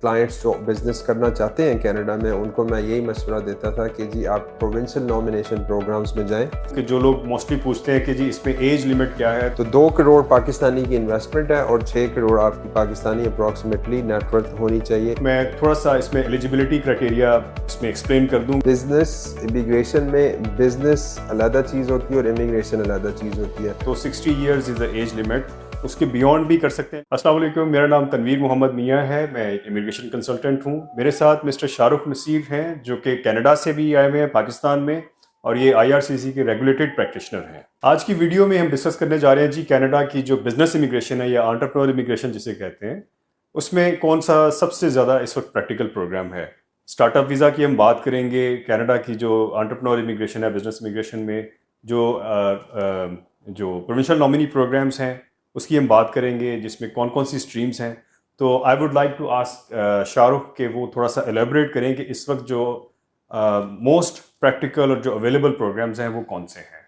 Clients جو business کرنا چاہتے ہیں کینیڈا میں ان کو میں یہی مشورہ دیتا تھا کہ جی آپ پروونشل نامینیشن پروگرامز میں جائیں. کہ جو لوگ موسٹلی پوچھتے ہیں کہ جی اس میں ایج لمٹ کیا ہے, تو 2 کروڑ پاکستانی کی انویسٹمنٹ ہے اور 6 کروڑ آپ کی پاکستانی اپروکسیمیٹلی نیٹ ورتھ ہونی چاہیے. میں تھوڑا سا اس میں ایلیجیبلٹی کرائٹیریا اس میں ایکسپلین کر دوں. بزنس امیگریشن میں بزنس علیحدہ چیز ہوتی ہے اور امیگریشن علیحدہ چیز ہوتی ہے. تو 60 ایئرز از دا ایج لمٹ, اس کے بیونڈ بھی کر سکتے ہیں. السلام علیکم, میرا نام تنویر محمد میاں ہے, میں امیگریشن کنسلٹنٹ ہوں. میرے ساتھ مسٹر شاہ رخ نصیر ہیں جو کہ کینیڈا سے بھی آئے ہوئے ہیں پاکستان میں, اور یہ IRCC کے ریگولیٹڈ پریکٹیشنر ہیں. آج کی ویڈیو میں ہم ڈسکس کرنے جا رہے ہیں جی کینیڈا کی جو بزنس امیگریشن ہے یا انٹرپرینور امیگریشن جسے کہتے ہیں, اس میں کون سا سب سے زیادہ اس وقت پریکٹیکل پروگرام ہے. اسٹارٹ اپ ویزا کی ہم بات کریں گے. کینیڈا کی جو انٹرپرینور امیگریشن ہے, بزنس امیگریشن میں جو پروونشل نامینی پروگرامز ہیں اس کی ہم بات کریں گے, جس میں کون کون سی اسٹریمز ہیں. تو I would like to ask Shah Rukh کہ وہ تھوڑا سا ایلیبریٹ کریں کہ اس وقت جو موسٹ پریکٹیکل اور جو اویلیبل پروگرامز ہیں وہ کون سے ہیں.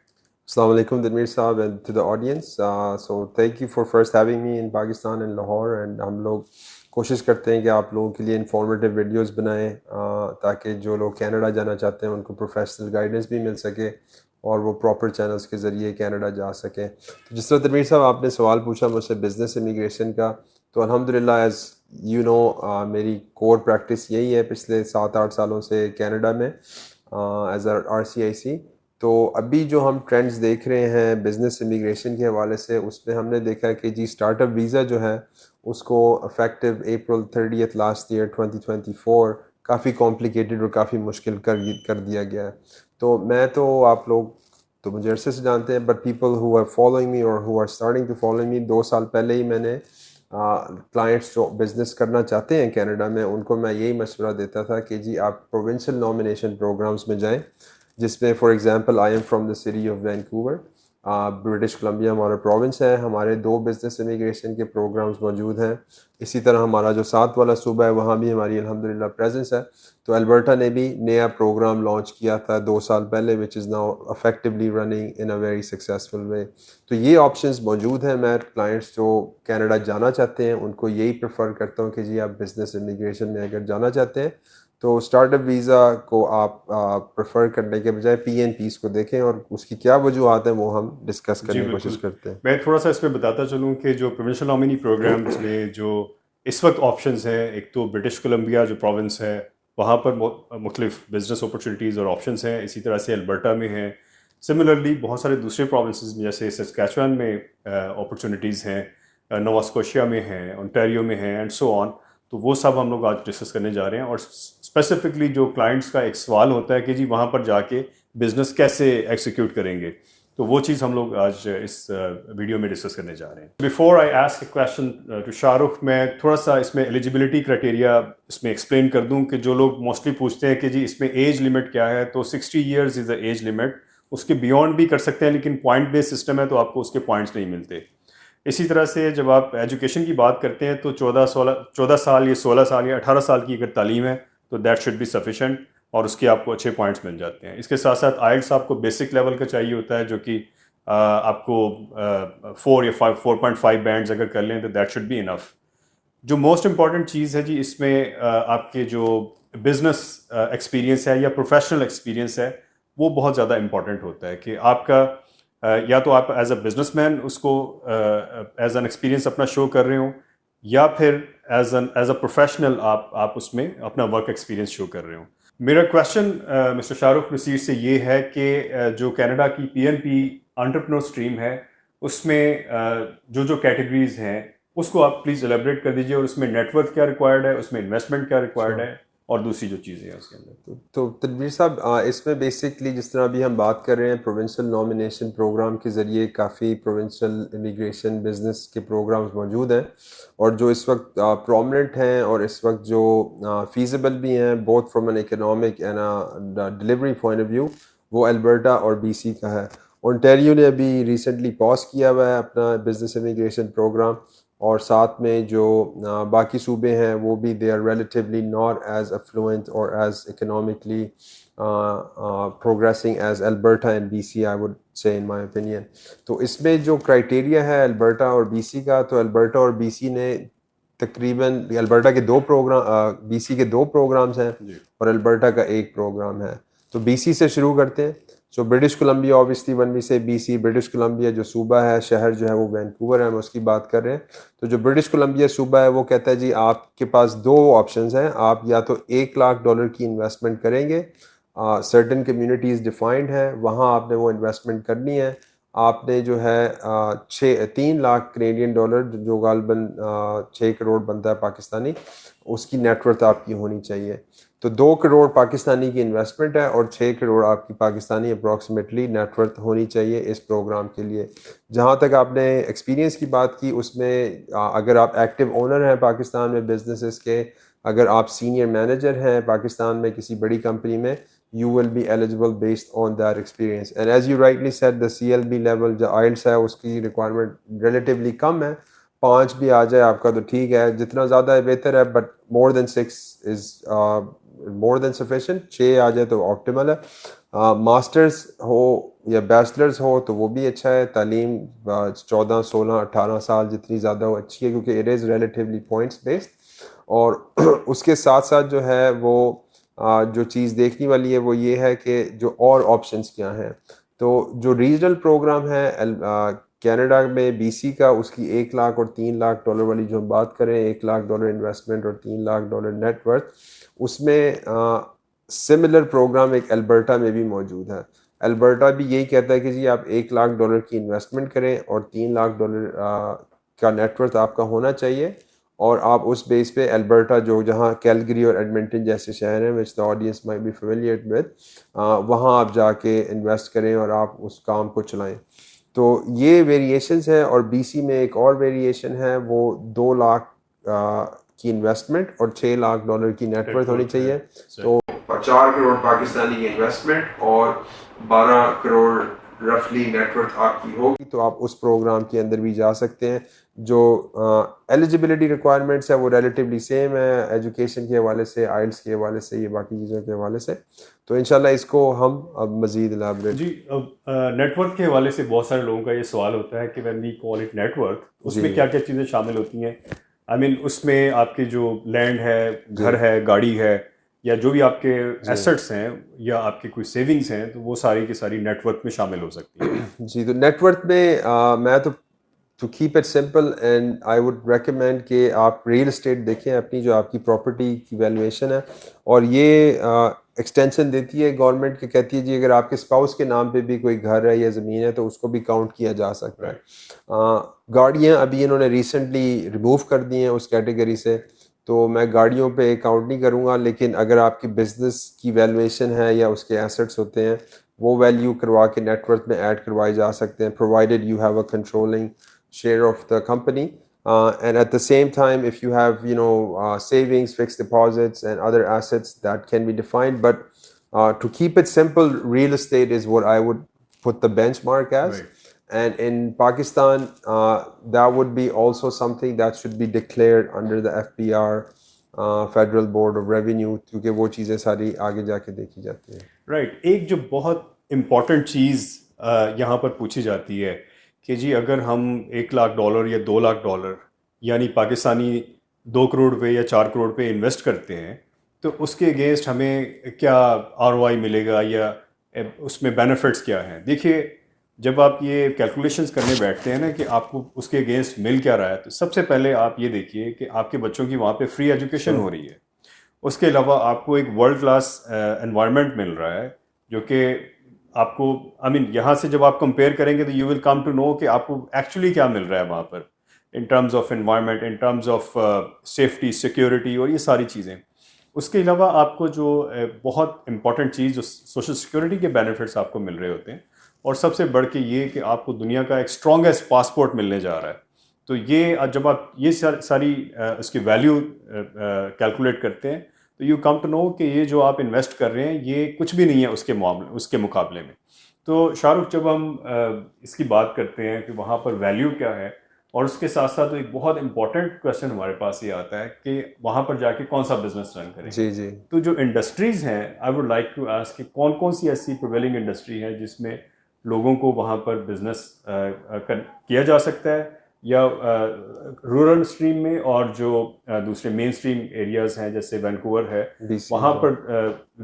السلام علیکم تنویر صاحب and to the audience. So thank you for first having me in Pakistan and Lahore. And ہم لوگ کوشش کرتے ہیں کہ آپ لوگوں کے لیے انفارمیٹیو ویڈیوز بنائیں تاکہ جو لوگ کینیڈا جانا چاہتے ہیں ان کو پروفیشنل گائیڈنس بھی مل سکے اور وہ پراپر چینلز کے ذریعے کینیڈا جا سکیں. تو جس طرح تنویر صاحب آپ نے سوال پوچھا مجھ سے بزنس امیگریشن کا, تو الحمدللہ ایز یو نو میری کور پریکٹس یہی ہے پچھلے 7-8 سالوں سے کینیڈا میں ایز اے RCIC. تو ابھی جو ہم ٹرینڈز دیکھ رہے ہیں بزنس امیگریشن کے حوالے سے, اس میں ہم نے دیکھا کہ جی اسٹارٹ اپ ویزا جو ہے اس کو افیکٹو April 30 لاسٹ ایئر 2024 کافی کمپلیکیٹڈ اور کافی مشکل کر دیا گیا ہے. تو میں تو آپ لوگ تو مجھے عرصے سے جانتے ہیں, but people who are following me اور who are starting to following me, 2 سال پہلے ہی میں نے کلائنٹس جو بزنس کرنا چاہتے ہیں کینیڈا میں ان کو میں یہی مشورہ دیتا تھا کہ جی آپ پروونشل نامینیشن پروگرامز میں جائیں, جس میں for example I am from the city of Vancouver, British Columbia ہمارا پروونس ہے. ہمارے 2 بزنس امیگریشن کے پروگرامز موجود ہیں. اسی طرح ہمارا جو 7 والا صوبہ ہے وہاں بھی ہماری الحمدللہ پریزنس ہے. تو البرٹا نے بھی نیا پروگرام لانچ کیا تھا 2 سال پہلے, which is now effectively running in a very successful way. تو یہ آپشنز موجود ہیں. میں کلائنٹس جو کینیڈا جانا چاہتے ہیں ان کو یہی پریفر کرتا ہوں کہ جی آپ بزنس امیگریشن میں اگر جانا چاہتے ہیں تو اسٹارٹ اپ ویزا کو آپ پریفر کرنے کے بجائے PNPs کو دیکھیں, اور اس کی کیا وجوہات ہیں وہ ہم ڈسکس کرنے کی کوشش کرتے ہیں. میں تھوڑا سا اس میں بتاتا چلوں کہ جو پروونشل نامینی پروگرامز میں جو اس وقت آپشنز ہیں, ایک تو برٹش کولمبیا جو پروونس ہے وہاں پر مختلف بزنس اپرچونیٹیز اور آپشنز ہیں. اسی طرح سے البرٹا میں ہیں. سملرلی بہت سارے دوسرے پروونسز میں جیسے سسکیچوان میں اپرچونیٹیز ہیں, نوا اسکوشیا میں ہیں, اونٹاریو میں ہیں, اینڈ سو آن. تو وہ سب ہم لوگ آج ڈسکس کرنے جا رہے ہیں. اور اسپیسیفکلی جو کلائنٹس کا ایک سوال ہوتا ہے کہ جی وہاں پر جا کے بزنس کیسے ایکسیکیوٹ کریں گے, تو وہ چیز ہم لوگ آج اس ویڈیو میں ڈسکس کرنے جا رہے ہیں. Before I ask a question to Shah Rukh, میں تھوڑا سا اس میں ایلیجیبلٹی کرائٹیریا اس میں ایکسپلین کر دوں کہ جو لوگ موسٹلی پوچھتے ہیں کہ جی اس میں ایج لمٹ کیا ہے. تو 60 ایئرز از دا ایج لمٹ, اس کے بیونڈ بھی کر سکتے ہیں, لیکن پوائنٹ بیس سسٹم ہے تو آپ کو اس کے پوائنٹس نہیں ملتے. اسی طرح سے جب آپ ایجوکیشن کی بات کرتے ہیں تو 14 سال یا 16 سال یا 18 سال کی اگر تعلیم ہے تو دیٹ شوڈ بی سفیشینٹ, اور اس کے آپ کو اچھے پوائنٹس مل جاتے ہیں. اس کے ساتھ ساتھ IELTS آپ کو بیسک لیول کا چاہیے ہوتا ہے, جو کہ آپ کو 4 یا 4.5 بینڈز اگر کر لیں تو دیٹ شوڈ بی انف. جو موسٹ امپورٹنٹ چیز ہے جی اس میں آپ کے جو بزنس ایکسپیرینس ہے یا پروفیشنل ایکسپیرینس ہے وہ بہت زیادہ امپورٹنٹ ہوتا ہے, کہ آپ کا یا تو آپ ایز اے بزنس مین اس کو ایز این ایکسپیرینس اپنا شو کر رہے ہوں, یا پھر ایز اے پروفیشنل آپ اس میں اپنا ورک ایکسپیرینس شو کر رہے ہوں. میرا کویشچن مسٹر شاہ رخ نصیر سے یہ ہے کہ جو کینیڈا کی PNP انٹرپرینور اسٹریم ہے اس میں جو کیٹیگریز ہیں اس کو آپ پلیز ایلیبریٹ کر دیجیے, اور اس میں نیٹ ورتھ کیا ریکوائرڈ ہے, اس میں انویسٹمنٹ کیا ریکوائرڈ ہے, اور دوسری جو چیزیں ہیں اس کے اندر. تو تنویر صاحب اس میں بیسکلی جس طرح ابھی ہم بات کر رہے ہیں پروونشل نامینیشن پروگرام کے ذریعے کافی پروونشل امیگریشن بزنس کے پروگرامز موجود ہیں, اور جو اس وقت پرومننٹ ہیں اور اس وقت جو فیزیبل بھی ہیں both from an economic and delivery point of view, وہ البرٹا اور BC کا ہے. اونٹاریو نے ابھی ریسنٹلی پاس کیا ہوا ہے اپنا بزنس امیگریشن پروگرام, اور ساتھ میں جو باقی صوبے ہیں وہ بھی they are relatively not as affluent اور as economically progressing as Alberta and BC I would say in my opinion. تو اس میں جو کرائٹیریا ہے البرٹا اور BC کا, تو البرٹا اور BC نے تقریباً البرٹا کے 2 پروگرام، بی سی کے 2 پروگرامز ہیں اور البرٹا کا 1 پروگرام ہے. تو بی سی سے شروع کرتے ہیں. سو برٹش کولمبیا اوبیسلی ون وی سے بی سی، برٹش کولمبیا جو صوبہ ہے، شہر جو ہے وہ وینکوور ہے، ہم اس کی بات کر رہے ہیں. تو جو برٹش کولمبیا صوبہ ہے وہ کہتا ہے جی آپ کے پاس 2 آپشنز ہیں، آپ یا تو $1,00,000 کی انویسٹمنٹ کریں گے، سرٹن کمیونٹیز ڈیفائنڈ ہیں، وہاں آپ نے وہ انویسٹمنٹ کرنی ہے. آپ نے جو ہے 3 لاکھ کینیڈین ڈالر جو غالباً 6 کروڑ بنتا ہے پاکستانی، اس کی نیٹ ورتھ آپ کی ہونی چاہیے. تو 2 کروڑ پاکستانی کی انویسٹمنٹ ہے اور 6 کروڑ آپ کی پاکستانی اپروکسیمیٹلی نیٹ ورتھ ہونی چاہیے اس پروگرام کے لیے. جہاں تک آپ نے ایکسپیرینس کی بات کی، اس میں اگر آپ ایکٹیو اونر ہیں پاکستان میں بزنسز کے، اگر آپ سینئر مینیجر ہیں پاکستان میں کسی بڑی کمپنی میں، you will be eligible based on that experience. And as you rightly said, the CLB level جو IELTS ہے اس کی ریکوائرمنٹ ریلیٹیولی کم ہے. 5 بھی آ جائے آپ کا تو ٹھیک ہے، جتنا زیادہ ہے بہتر ہے، but more than 6 is more than sufficient. 6 آ جائے تو آپٹیمل ہے. ماسٹرز ہو یا بیچلرز ہو تو وہ بھی اچھا ہے. تعلیم 14 16 18 سال جتنی زیادہ ہو اچھی ہے، کیونکہ it is relatively points based. اور اس کے ساتھ ساتھ جو ہے وہ جو چیز دیکھنے والی ہے وہ یہ ہے کہ جو اور آپشنس کیا ہیں. تو جو ریجنل پروگرام ہے کینیڈا میں بی سی کا، اس کی 1 لاکھ اور 3 لاکھ ڈالر والی جو ہم بات کریں، $1,00,000 انویسٹمنٹ اور $3 لاکھ نیٹ ورتھ، اس میں سملر پروگرام ایک البرٹا میں بھی موجود ہے. البرٹا بھی یہی کہتا ہے کہ جی آپ $1,00,000 کی انویسٹمنٹ کریں اور $3 لاکھ کا نیٹ ورتھ آپ کا ہونا چاہیے. اور آپ اس بیس پہ البرٹا جو جہاں کیلگری اور ایڈمنٹن جیسے شہر ہیں which the audience might be familiar with، وہاں آپ جا کے انویسٹ کریں اور آپ اس کام کو چلائیں. تو یہ ویریشنز ہیں. اور بی سی میں ایک اور ویریشن ہے، وہ 2 لاکھ کی انویسٹمنٹ اور $6 لاکھ کی نیٹ ورتھ ہونی چاہیے. تو 4 کروڑ پاکستانی کی انویسٹمنٹ اور 12 کروڑ رفلی نیٹ ورتھ آپ کی ہوگی. تو آپ اس پروگرام کے اندر بھی جا سکتے ہیں. جو ایلیجبلٹی ریکوائرمنٹس ہے وہ ریلیٹیولی سیم ہے، ایجوکیشن کے حوالے سے، آئلس کے حوالے سے، یہ باقی چیزوں کے حوالے سے. تو انشاءاللہ اس کو ہم اب مزید الیبریٹ. جی، نیٹ ورک کے حوالے سے بہت سارے لوگوں کا یہ سوال ہوتا ہے کہ when we call it network, اس میں کیا کیا چیزیں شامل ہوتی ہیں؟ آئی مین اس میں آپ کے جو لینڈ ہے، گھر ہے، گاڑی ہے، یا جو بھی آپ کے ایسٹس ہیں یا آپ کی کوئی سیونگس ہیں، تو وہ ساری کی ساری نیٹ ورک میں شامل ہو سکتی ہیں. جی، تو نیٹ ورک میں میں تو keep it simple and I would recommend کہ آپ ریئل اسٹیٹ دیکھیں اپنی، جو آپ کی پراپرٹی کی ویلیویشن ہے. اور یہ ایکسٹینشن دیتی ہے گورنمنٹ کہ کہتی ہے جی اگر آپ کے اسپاؤس کے نام پہ بھی کوئی گھر ہے یا زمین ہے تو اس کو بھی کاؤنٹ کیا جا سکتا ہے. گاڑیاں ابھی انہوں نے ریسنٹلی ریموو کر دی ہیں اس کیٹیگری سے، تو میں گاڑیوں پہ کاؤنٹ نہیں کروں گا. لیکن اگر آپ کی بزنس کی ویلیویشن ہے یا اس کے ایسٹس ہوتے ہیں، وہ ویلیو کروا کے نیٹ ورتھ میں ایڈ کروائے جا سکتے ہیں، provided you have a controlling share of the company, and at the same time if you have savings, fixed deposits and other assets that can be defined. But to keep it simple, real estate is what I would put the benchmark as. Right. And in Pakistan that would be also something that should be declared under the FBR, Federal Board of Revenue, کیونکہ وہ چیزیں ساری آگے جا کے دیکھی جاتی ہیں. رائٹ. ایک جو بہت امپورٹنٹ چیز یہاں پر پوچھی جاتی ہے کہ جی اگر ہم $1,00,000 یا $2,00,000 یعنی پاکستانی 2 کروڑ پہ یا 4 کروڑ پہ انویسٹ کرتے ہیں، تو اس کے اگینسٹ ہمیں کیا ROI ملے گا یا اس میں بینیفٹس کیا ہیں؟ دیکھیے، جب آپ یہ کیلکولیشنز کرنے بیٹھتے ہیں نا کہ آپ کو اس کے اگینسٹ مل کیا رہا ہے، تو سب سے پہلے آپ یہ دیکھیے کہ آپ کے بچوں کی وہاں پہ فری ایجوکیشن ہو رہی ہے. اس کے علاوہ آپ کو ایک ورلڈ کلاس انوائرمنٹ مل رہا ہے جو کہ آپ کو یہاں سے جب آپ کمپیئر کریں گے تو you will come to know کہ آپ کو ایکچولی کیا مل رہا ہے وہاں پر in terms of environment, in terms of safety, security اور یہ ساری چیزیں. اس کے علاوہ آپ کو جو بہت امپورٹنٹ چیز جو سوشل سیکیورٹی کے بینیفٹس آپ کو مل رہے ہوتے ہیں، اور سب سے بڑھ کے یہ کہ آپ کو دنیا کا ایک اسٹرانگیسٹ پاسپورٹ ملنے جا رہا ہے. تو یہ جب آپ یہ ساری اس کی ویلیو کیلکولیٹ کرتے ہیں تو یو کم ٹو نو کہ یہ جو آپ انویسٹ کر رہے ہیں یہ کچھ بھی نہیں ہے اس کے مقابلے میں. تو شاہ رخ، جب ہم اس کی بات کرتے ہیں کہ وہاں پر ویلیو کیا ہے، اور اس کے ساتھ ساتھ ایک بہت امپورٹنٹ کویشچن ہمارے پاس یہ آتا ہے کہ وہاں پر جا کے کون سا بزنس رن کریں. جی جی. تو جو انڈسٹریز ہیں، I would like to ask کہ کون کون سی ایسی پریویلنگ انڈسٹری ہے جس میں لوگوں کو وہاں پر بزنس کیا جا سکتا ہے، یا رورل اسٹریم میں اور جو دوسرے مین اسٹریم ایریاز ہیں جیسے وینکوور ہے وہاں پر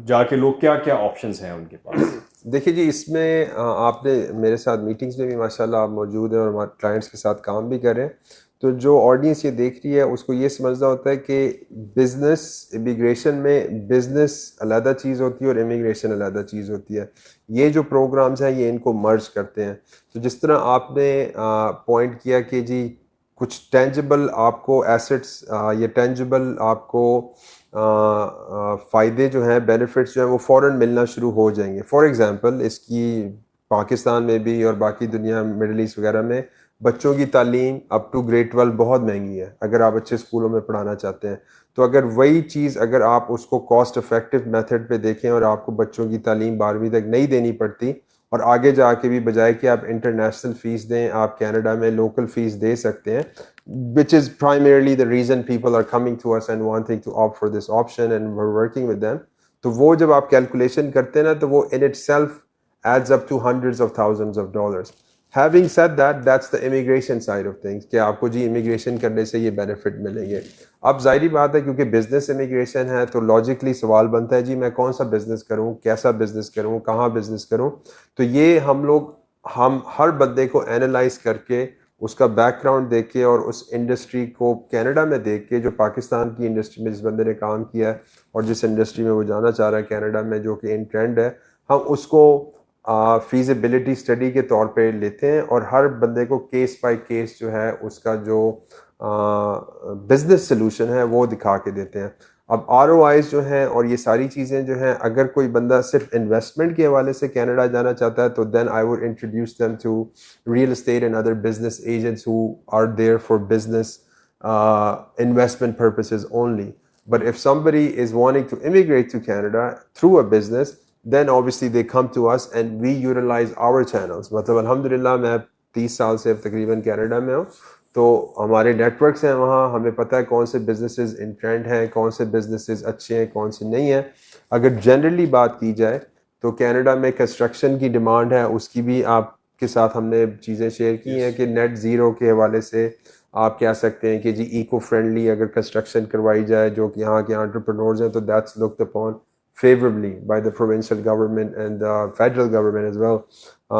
جا کے لوگ کیا کیا آپشنز ہیں ان کے پاس؟ دیکھیے جی، اس میں آپ نے میرے ساتھ میٹنگز میں بھی ماشاءاللہ آپ موجود ہیں اور ہمارے کلائنٹس کے ساتھ کام بھی کر رہے ہیں، تو جو آڈینس یہ دیکھ رہی ہے اس کو یہ سمجھنا ہوتا ہے کہ بزنس امیگریشن میں بزنس علیحدہ چیز ہوتی ہے اور امیگریشن علیحدہ چیز ہوتی ہے. یہ جو پروگرامز ہیں یہ ان کو مرج کرتے ہیں. تو جس طرح آپ نے پوائنٹ کیا کہ جی کچھ ٹینجبل آپ کو ایسٹس یا ٹینجبل آپ کو فائدے جو ہیں، بینیفٹس جو ہیں وہ فوراً ملنا شروع ہو جائیں گے. فار ایگزامپل اس کی پاکستان میں بھی اور باقی دنیا مڈل ایسٹ وغیرہ میں بچوں کی تعلیم اپ ٹو گریڈ 12 بہت مہنگی ہے اگر آپ اچھے اسکولوں میں پڑھانا چاہتے ہیں. تو اگر وہی چیز اگر آپ اس کو کاسٹ افیکٹو میتھڈ پہ دیکھیں اور آپ کو بچوں کی تعلیم 12ویں تک نہیں دینی پڑتی اور آگے جا کے بھی بجائے کہ آپ انٹرنیشنل فیس دیں آپ کینیڈا میں لوکل فیس دے سکتے ہیں, which is primarily the reason people are coming to us and wanting to opt for this option and we're working with them. تو وہ جب آپ کیلکولیشن کرتے ہیں نا تو وہ in itself adds up to hundreds of thousands of dollars. Having said that, that's the immigration side of things کہ آپ کو جی امیگریشن کرنے سے یہ بینیفٹ ملیں گے. اب ظاہری بات ہے کیونکہ بزنس امیگریشن ہے تو لاجیکلی سوال بنتا ہے جی میں کون سا بزنس کروں, کیسا بزنس کروں, کہاں بزنس کروں. تو یہ ہم ہر بندے کو اینالائز کر کے اس کا بیک گراؤنڈ دیکھ کے اور اس انڈسٹری کو کینیڈا میں دیکھ کے جو پاکستان کی انڈسٹری میں جس بندے نے کام کیا ہے اور جس انڈسٹری میں وہ جانا چاہ رہا ہے کینیڈا میں جو کہ ان ٹرینڈ ہے, ہم اس کو فیزیبلٹی اسٹڈی کے طور پہ لیتے ہیں اور ہر بندے کو کیس بائی کیس جو ہے اس کا جو بزنس سلوشن ہے وہ دکھا کے دیتے ہیں. اب ROIs جو ہیں اور یہ ساری چیزیں جو ہیں اگر کوئی بندہ صرف انویسٹمنٹ کے حوالے سے کینیڈا جانا چاہتا ہے تو then I would introduce them to real estate and other business agents who are there for business investment purposes only. But if somebody is wanting to immigrate to Canada through a business, then obviously they come to us and we utilize our channels. مطلب الحمدللہ میں 30 سال سے تقریباً Canada میں ہوں تو ہمارے نیٹ ورکس ہیں وہاں, ہمیں پتہ ہے کون سے بزنسز ان ٹرینڈ ہیں, کون سے بزنسز اچھے ہیں, کون سے نہیں ہیں. اگر جنرلی بات کی جائے تو کینیڈا میں کنسٹرکشن کی ڈیمانڈ ہے, اس کی بھی آپ کے ساتھ ہم نے چیزیں شیئر کی ہیں کہ نیٹ زیرو کے حوالے سے آپ کہہ سکتے ہیں کہ جی ایکو فرینڈلی اگر کنسٹرکشن کروائی جائے جو کہ یہاں کے انٹرپرنورز ہیں تو that's looked upon favorably by the provincial government and the federal government as well.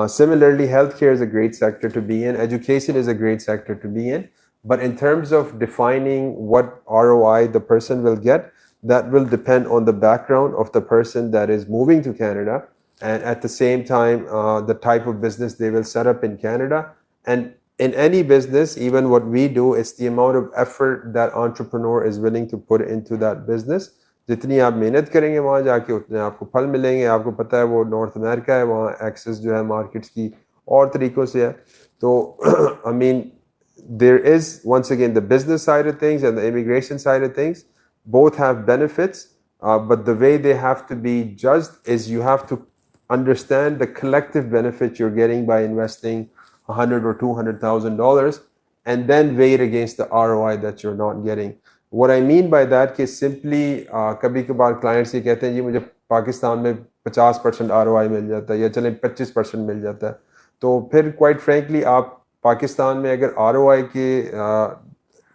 Similarly, healthcare is a great sector to be in. Education is a great sector to be in. But in terms of defining what ROI the person will get, that will depend on the background of the person that is moving to Canada and at the same time the type of business they will set up in Canada. And in any business, even what we do is the amount of effort that entrepreneur is willing to put into that business. جتنی آپ محنت کریں گے وہاں جا کے اتنے آپ کو پھل ملیں گے. آپ کو پتہ ہے وہ نارتھ امریکہ ہے, وہاں ایکسیس جو ہے مارکیٹس کی اور طریقوں سے ہے. تو I mean there is once again the business side of things and the immigration side of things. Both have benefits, but the way they have to be judged is you have to understand the collective benefit you're getting by investing $100,000 or $200,000 and then weigh it against the ROI that you're not getting. What I mean by that کہ simply کبھی کبھار clients یہ کہتے ہیں جی مجھے پاکستان میں 50% ROI مل جاتا ہے یا چلیں 25% مل جاتا ہے, تو پھر کوائٹ فرینکلی آپ پاکستان میں اگر ROI کے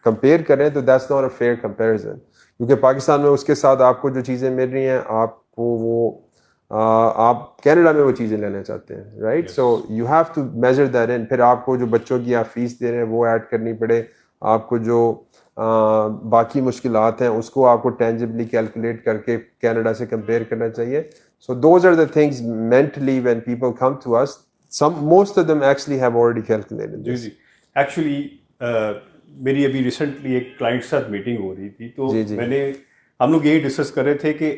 کمپیئر کریں تو that's not a fair comparison, کیونکہ پاکستان میں اس کے ساتھ آپ کو جو چیزیں مل رہی ہیں آپ کو وہ آپ کینیڈا میں وہ چیزیں لینا چاہتے ہیں, right. So you have to measure that in. پھر آپ کو جو بچوں کی آپ فیس دے رہے ہیں وہ ایڈ کرنی پڑے, آپ کو جو باقی مشکلات ہیں اس کو آپ کو ٹینجبلی کیلکولیٹ کر کے کینیڈا سے کمپیئر کرنا چاہیے. So those are the things mentally when people come to us, most of them actually have already calculated. جی جی ایکچولی میری ابھی ریسنٹلی ایک کلائنٹ کے ساتھ میٹنگ ہو رہی تھی تو ہم لوگ یہی ڈسکس کر رہے تھے کہ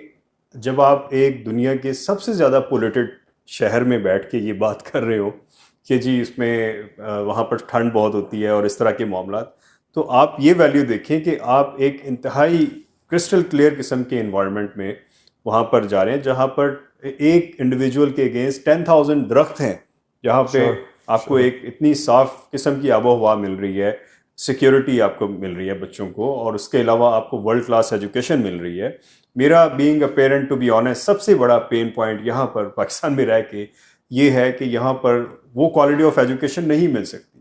جب آپ ایک دنیا کے سب سے زیادہ پولیٹڈ شہر میں بیٹھ کے یہ بات کر رہے ہو کہ جی اس میں وہاں پر ٹھنڈ بہت ہوتی ہے اور اس طرح کے معاملات, تو آپ یہ ویلیو دیکھیں کہ آپ ایک انتہائی کرسٹل کلیئر قسم کے انوائرمنٹ میں وہاں پر جا رہے ہیں جہاں پر ایک انڈیویجول کے اگینسٹ 10,000 درخت ہیں, جہاں پہ آپ کو ایک اتنی صاف قسم کی آب و ہوا مل رہی ہے, سیکیورٹی آپ کو مل رہی ہے بچوں کو, اور اس کے علاوہ آپ کو ورلڈ کلاس ایجوکیشن مل رہی ہے. میرا being a parent to be honest سب سے بڑا پین پوائنٹ یہاں پر پاکستان میں رہ کے یہ ہے کہ یہاں پر وہ کوالٹی آف ایجوکیشن نہیں مل سکتی.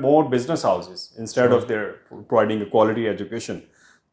more business houses instead of their providing a quality education.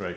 Right.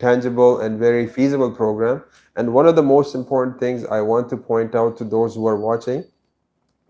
tangible and very feasible program. And one of the most important things I want to point out to those who are watching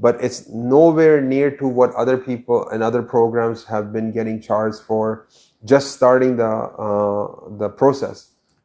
but it's nowhere near to what other people and other programs have been getting charged for just starting the process.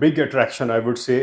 big attraction I would say